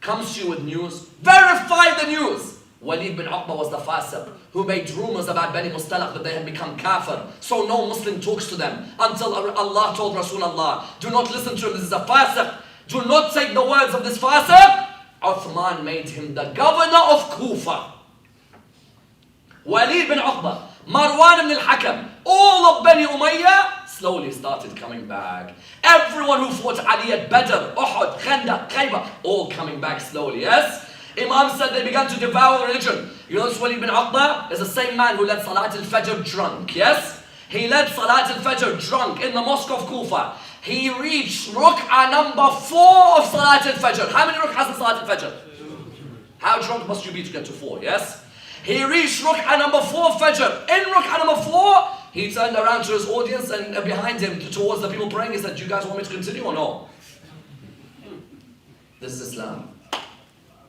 comes to you with news, verify the news. Walid bin Uqba was the fasiq who made rumors about Bani Mustalaq that they had become kafir. So no Muslim talks to them until Allah told Rasulullah, do not listen to him, this is a fasiq. Do not take the words of this fasiq. Uthman made him the governor of Kufa. Walid bin Uqba, Marwan ibn al-Hakam, all of Bani Umayyah slowly started coming back. Everyone who fought Ali at Badr, Uhud, Khandaq, Khaybar, all coming back slowly, yes? Imam said they began to devour religion. You know this Walid bin Uqba is the same man who led Salat al-Fajr drunk, yes? He led Salat al-Fajr drunk in the mosque of Kufa. He reached Ruk'ah number 4 of Salat al-Fajr. How many Ruk'ahs in Salat al-Fajr? How drunk must you be to get to 4, yes? He reached Ruk'ah number 4 of Fajr. In Ruk'ah number 4, he turned around to his audience and behind him towards the people praying. He said, do you guys want me to continue or no? This is Islam.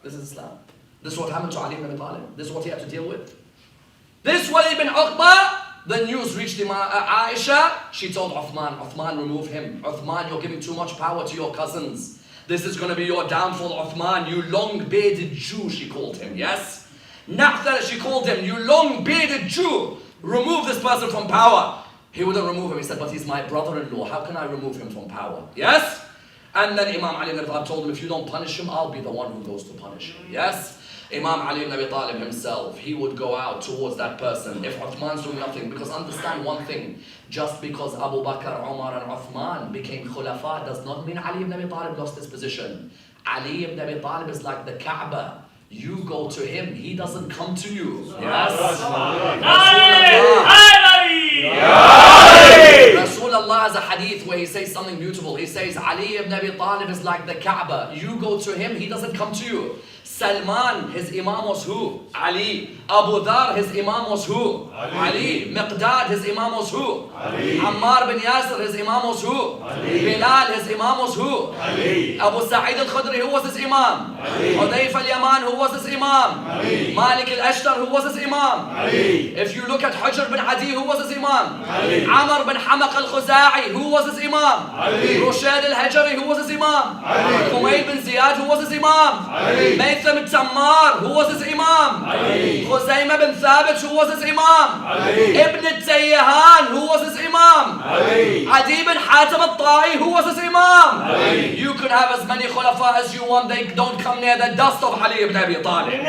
This is Islam. This is what happened to Ali ibn Abi Talib. This is what he had to deal with. This Walid bin Uqba The news reached Aisha. She told Uthman, Uthman, remove him. Uthman, you're giving too much power to your cousins. This is going to be your downfall, Uthman. You long-bearded Jew, she called him, yes? Naqshwani, she called him, you long-bearded Jew. Remove this person from power. He wouldn't remove him. He said, but he's my brother-in-law. How can I remove him from power? Yes? And then Imam Ali ibn Abi Talib told him, if you don't punish him, I'll be the one who goes to punish him. Yes? Imam Ali ibn Abi Talib himself, he would go out towards that person if Uthman's doing nothing. Because understand one thing, just because Abu Bakr, Umar and Uthman became khulafa does not mean Ali ibn Abi Talib lost his position. Ali ibn Abi Talib is like the Kaaba. You go to him, he doesn't come to you. Yes? Rasulullah has a hadith where he says something beautiful. He says, Ali ibn Abi Talib is like the Kaaba. You go to him, he doesn't come to you. Salman, his imam was who? Ali. Abu Dhar, his imam was who? Ali. Miqdad, his imam was who? Ali. Ammar bin Yasir, his imam was who? Ali. Bilal, his imam was who? Ali. Abu Sa'id al-Khudri, who was his imam? Ali. Hudayf al-Yaman, who was his imam? Ali. Malik al-Ashtar, who was his imam? Ali. If you look at Hujr bin Adi, who was his imam? Ali. Ammar bin Hamaq al-Khuza'i, who was his imam? Ali. Rushad al-Hajari, who was his imam? Ali. Khumayl bin Ziyad, who was his imam? Ali. Maytham al-Tammar, who was his imam? Ali. Khuzaymah bin Thabit, who was his imam? Ali. Ibn al-Tayyahan, who was his imam? Ali. Adi bin Hatim al-Ta'i, who was his imam? Ali. You can have as many khulafa as you want, they don't come near the dust of Ali ibn Abi Talib.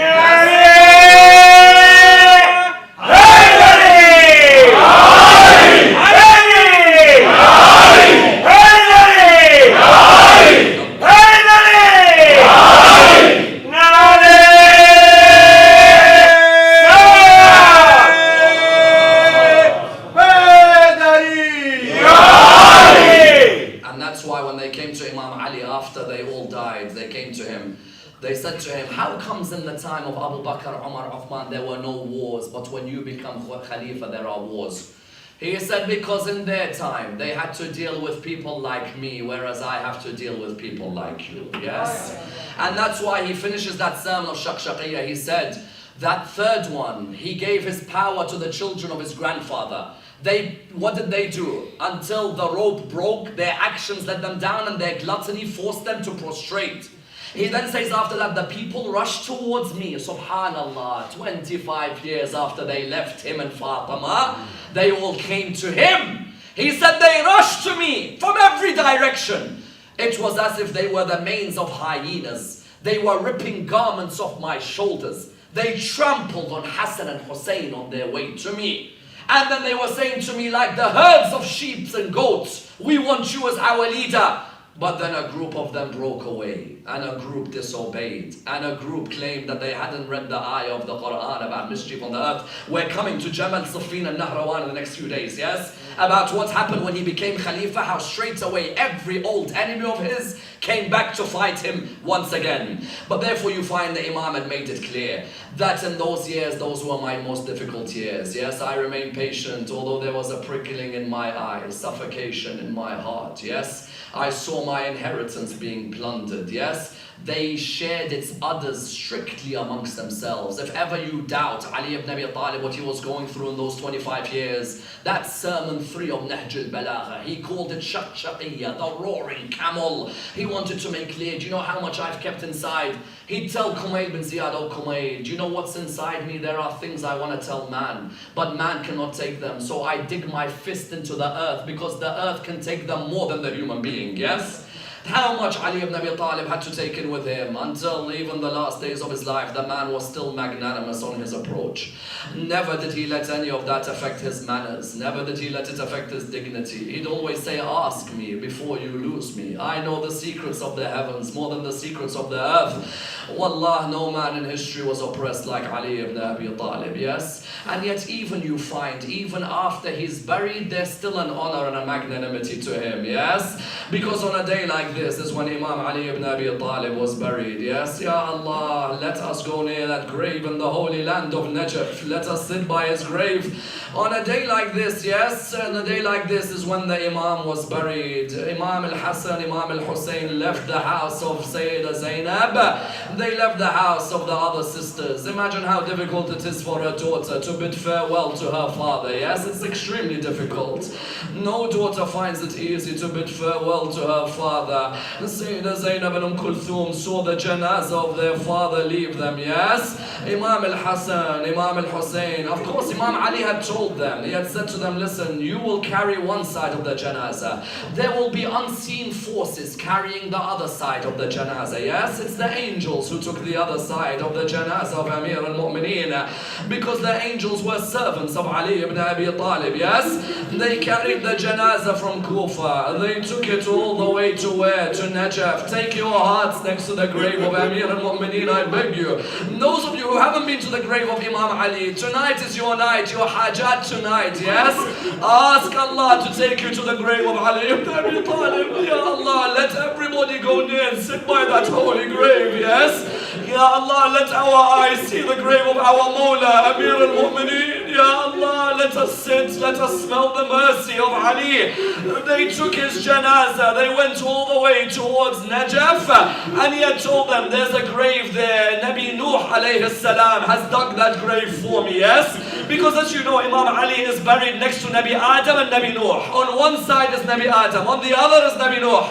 They said to him, how comes in the time of Abu Bakr, Umar, Uthman, there were no wars, but when you become Khalifa, there are wars? He said, because in their time, they had to deal with people like me, whereas I have to deal with people like you, yes? And that's why he finishes that sermon of Shaqshaqiyya. He said, that third one, he gave his power to the children of his grandfather. What did they do? Until the rope broke, their actions let them down and their gluttony forced them to prostrate. He then says after that, the people rushed towards me, subhanallah, 25 years after they left him and Fatima, they all came to him. He said they rushed to me from every direction. It was as if they were the manes of hyenas. They were ripping garments off my shoulders. They trampled on Hassan and Hussein on their way to me. And then they were saying to me like the herds of sheep and goats, we want you as our leader. But then a group of them broke away, and a group disobeyed, and a group claimed that they hadn't read the ayah of the Quran about mischief on the earth. We're coming to Jamal, Siffin and Nahrawan in the next few days, yes? About what happened when he became Khalifa, how straight away every old enemy of his came back to fight him once again. But therefore you find the Imam had made it clear that in those years, those were my most difficult years. Yes, I remained patient, although there was a prickling in my eyes, suffocation in my heart, yes? I saw my inheritance being plundered, yes? They shared its others strictly amongst themselves. If ever you doubt Ali ibn Abi Talib, what he was going through in those 25 years, that sermon 3 of Nahj al-Balagha, he called it Shaqshaqiyya, the roaring camel. He wanted to make clear, do you know how much I've kept inside? He'd tell Khumayl bin Ziyad, oh Khumayl, do you know what's inside me? There are things I want to tell man, but man cannot take them. So I dig my fist into the earth, because the earth can take them more than the human being, yes? How much Ali ibn Abi Talib had to take in with him until even the last days of his life, the man was still magnanimous on his approach. Never did he let any of that affect his manners. Never did he let it affect his dignity. He'd always say, ask me before you lose me. I know the secrets of the heavens more than the secrets of the earth. Wallah, no man in history was oppressed like Ali ibn Abi Talib, yes? And yet even you find, even after he's buried, there's still an honor and a magnanimity to him, yes? Because on a day like like this is when Imam Ali ibn Abi Talib was buried. Yes, Ya Allah, let us go near that grave in the holy land of Najaf. Let us sit by his grave on a day like this. Yes, and a day like this is when the Imam was buried. Imam al-Hassan, Imam al-Hussein left the house of Sayyida Zainab. They left the house of the other sisters. Imagine how difficult it is for a daughter to bid farewell to her father. Yes, it's extremely difficult. No daughter finds it easy to bid farewell to her father. Sayyida Zainab and Kulthum saw the janazah of their father leave them. Yes, Imam al-Hassan, Imam al-Hussein. Of course, Imam Ali had told them. He had said to them, listen, you will carry one side of the janazah. There will be unseen forces carrying the other side of the janazah. Yes, it's the angels who took the other side of the janazah of Amir al-Mu'mineen, because the angels were servants of Ali ibn Abi Talib. Yes, they carried the janazah from Kufa. They took it all the way to where? To Najaf. Take your hearts next to the grave of Amir al-Mu'mineen, I beg you. Those of you who haven't been to the grave of Imam Ali, tonight is your night, your hajat tonight. Yes, ask Allah to take you to the grave of Ali ibn Abi Talib. Ya Allah, let everybody go near and sit by that holy grave. Yes, Ya Allah, let our eyes see the grave of our Mawla Amir al-Mu'mineen. Ya Allah, let us sit, let us smell the mercy of Ali. They took his janazah, they went all the way towards Najaf, and he had told them, there's a grave there. Nabi Nuh alayhi salam has dug that grave for me. Yes, because as you know, Imam Ali is buried next to Nabi Adam and Nabi Nuh. On one side is Nabi Adam, on the other is Nabi Nuh.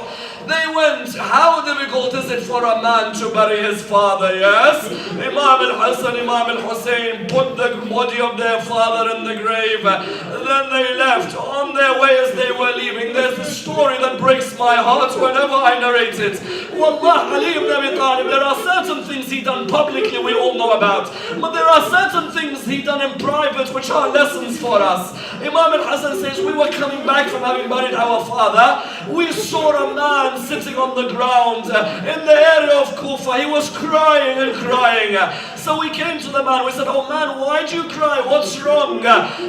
They went, how difficult is it for a man to bury his father? Yes, Imam al-Hassan, Imam al-Hussein put the body of their father in the grave. Then they left. On their way as they were leaving, there's a story that breaks my heart whenever I narrate it. Wallah, Ali ibn Abi Talib, there are certain things he done publicly we all know about, but there are certain things he done in private which are lessons for us. Imam al-Hassan says, we were coming back from having buried our father. We saw a man sitting on the ground in the area of Kufa. He was crying and crying. So we came to the man. We said, oh man, why do you cry? What's wrong?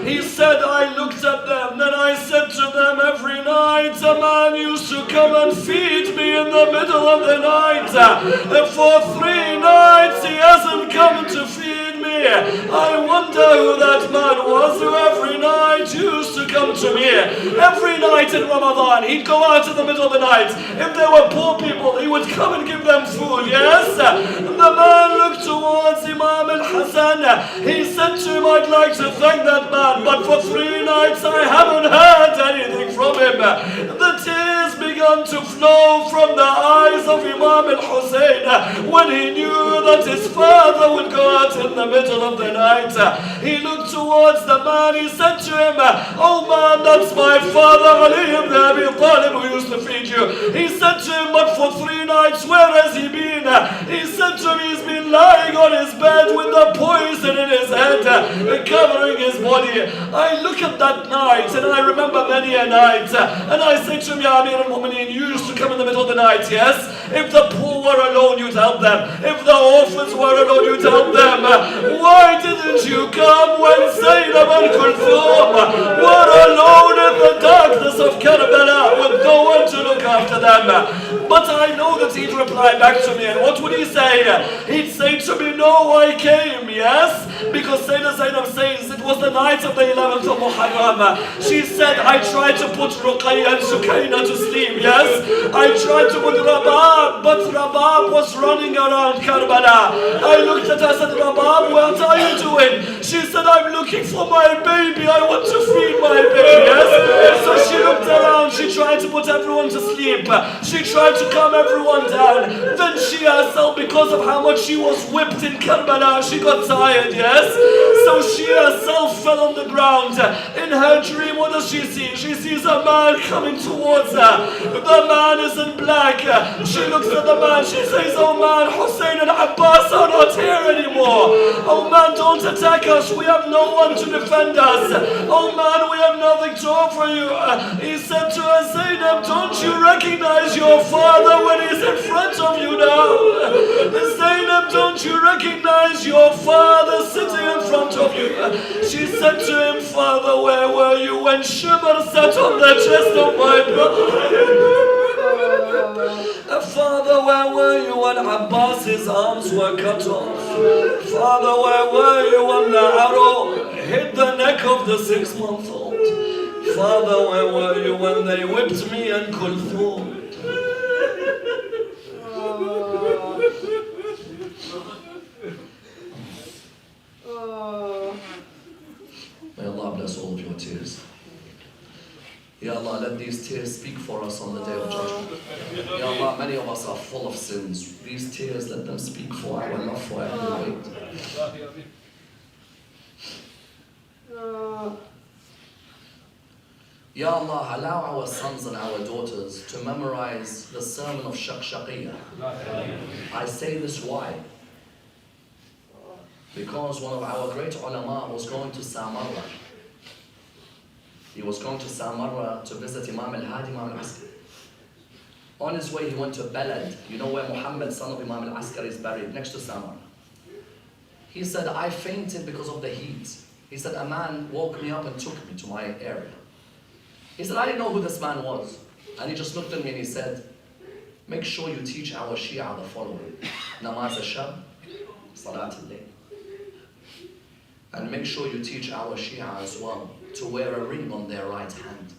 He said, I looked at them. Then I said to them, every night a man used to come and feed me in the middle of the night. And for 3 nights he hasn't come to feed me. I wonder who that man was who every night used to come to me. Every night in Ramadan, he'd go out in the middle of the night. If there were poor people, he would come and give them food. Yes? The man looked towards Imam al-Hassan. He said to him, I'd like to thank that man, but for 3 nights I haven't heard anything from him. The tears began to flow from the eyes of Imam al-Hussein when he knew that his father would go out in the middle of the night. He looked towards the man. He said to him, oh man, that's my father Ali ibn Abi Talib who used to feed you. He said to him, but for 3 nights, where has he been? He said to him, he's been lying on his bed with the poison in his head, covering his body. I look at that night and I remember many a night, and I say to him, Ya Amir al-Mu'mineen, you used to come in the middle of the night, yes? If the poor were alone, you'd help them. If the orphans were alone, you'd help them. Why didn't you come when Zainab and Kulthum were alone in the darkness of Karbala with no one to look after them? But I know that he'd reply back to me, and what would he say? He'd say to me, no, I came, yes? Because Sayyida Zainab says it was the night of the 11th of Muharram. She said, I tried to put Ruqayya and Sukaina to sleep, yes? I tried to put Rabab, but Rabab was running around Karbala. I looked at her and said, Rabab, what are you doing? She said, I'm looking for my baby. I want to feed my baby, yes? So she looked around. She tried to put everyone to sleep. She tried to calm everyone down. Then she herself, because of how much she was whipped in Karbala, she got tired, yes? So she herself fell on the ground. In her dream, what does she see? She sees a man coming towards her. The man is in black. She looks at the man. She says, oh man, Hussein and Abbas are not here anymore. Oh man, don't attack us. We have no one to defend us. Oh man, we have nothing to offer you. He said to her, Zainab, don't you recognize your father when he's in front of you now? Zainab, don't you recognize your father sitting in front of you? She said to him, Father, where were you when Shimr sat on the chest of my brother? Father, where were you when Abbas's arms were cut off? Father, where were you when the arrow hit the neck of the 6-month-old? Father, where were you when they whipped me and Kulthum? May Allah bless all of your tears. Ya Allah, let these tears speak for us on the Day of Judgment. Ya Allah, many of us are full of sins. These tears, let them speak for our love for Ahlul Bayt. Ya Allah, allow our sons and our daughters to memorize the sermon of Shaqshaqiyah. I say this why? Because one of our great ulama was going to Samarra. He was going to Samarra to visit Imam al-Hadi, Imam al-Askari. On his way, he went to Balad. You know where Muhammad, son of Imam al-Askari, is buried, next to Samarra. He said, I fainted because of the heat. He said, a man woke me up and took me to my area. He said, I didn't know who this man was. And he just looked at me and he said, make sure you teach our Shia the following. Namaz al-Shab, Salat al-Layl. And make sure you teach our Shia as well to wear a ring on their right hand.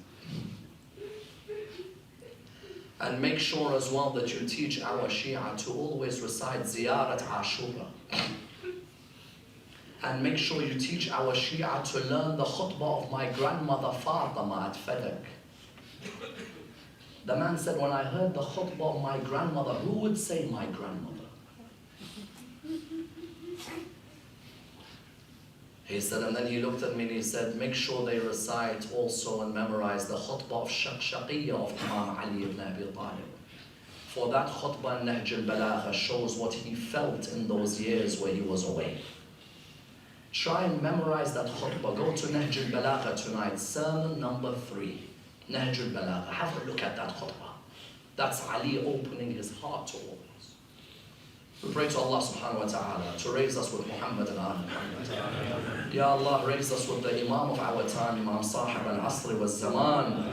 And make sure as well that you teach our Shia to always recite Ziyarat Ashura. And make sure you teach our Shia to learn the khutbah of my grandmother Fatima at Fadak. The man said, when I heard the khutbah of my grandmother, who would say my grandmother? He said, and then he looked at me and he said, make sure they recite also and memorize the khutbah of Shaqshaqiyah of Imam Ali ibn Abi Talib. For that khutbah in Nahj al-Balagha shows what he felt in those years where he was away. Try and memorize that khutbah. Go to Nahj al-Balagha tonight, sermon number 3. Nahj al-Balagha. Have a look at that khutbah. That's Ali opening his heart to all. We pray to Allah subhanahu wa ta'ala to raise us with Muhammad and Al Muhammad. Ya Allah, raise us with the Imam of our time, Imam Sahib al-Asri wal-Zaman.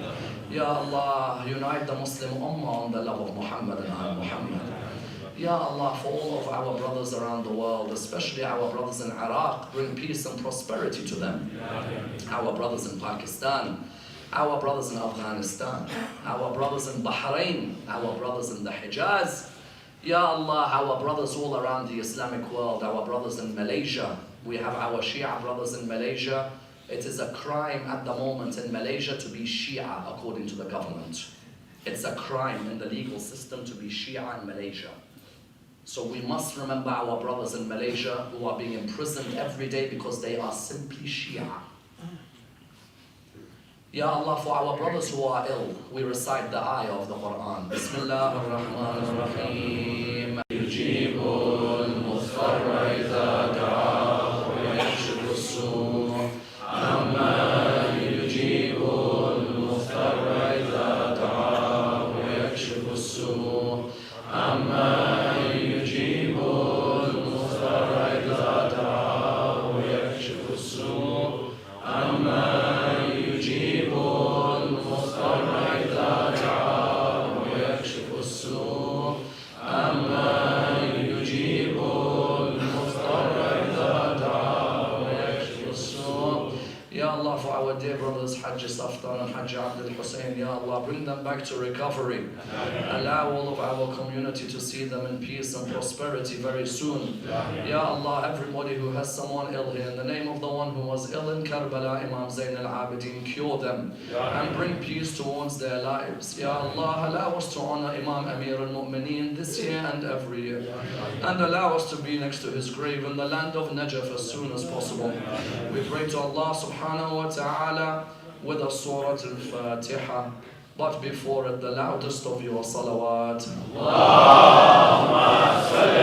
Ya Allah, unite the Muslim Ummah on the love of Muhammad and Al Muhammad. Ya Allah, for all of our brothers around the world, especially our brothers in Iraq, bring peace and prosperity to them. Our brothers in Pakistan, our brothers in Afghanistan, our brothers in Bahrain, our brothers in the Hijaz. Ya Allah, our brothers all around the Islamic world, our brothers in Malaysia. We have our Shia brothers in Malaysia. It is a crime at the moment in Malaysia to be Shia according to the government. It's a crime in the legal system to be Shia in Malaysia. So we must remember our brothers in Malaysia who are being imprisoned every day because they are simply Shia. Ya Allah, for our brothers who are ill, we recite the ayah of the Quran. Bismillah ar-Rahman ar-Rahim. Yujibu al-Muftarra idha da'a wa yakshifu as-su'. Amma yujibu al-Muftarra idha da'a wa yakshifu as-su'. Amma yujibu al-Muftarra idha da'a wa yakshifu as-su'. Amma dear brothers Hajj Saftan and Hajj Abdul Hussein, Ya Allah, bring them back to recovery. Allow all of our community to see them in peace and prosperity very soon. Ya Allah, everybody who has someone ill here, in the name of the one who was ill in Karbala, Imam Zain al-Abidin, cure them and bring peace towards their lives. Ya Allah, allow us to honor Imam Amir al-Mu'mineen this year and every year. And allow us to be next to his grave in the land of Najaf as soon as possible. We pray to Allah subhanahu wa ta'ala with a Surah Al-Fatiha, but before it the loudest of your salawat. Allahumma salli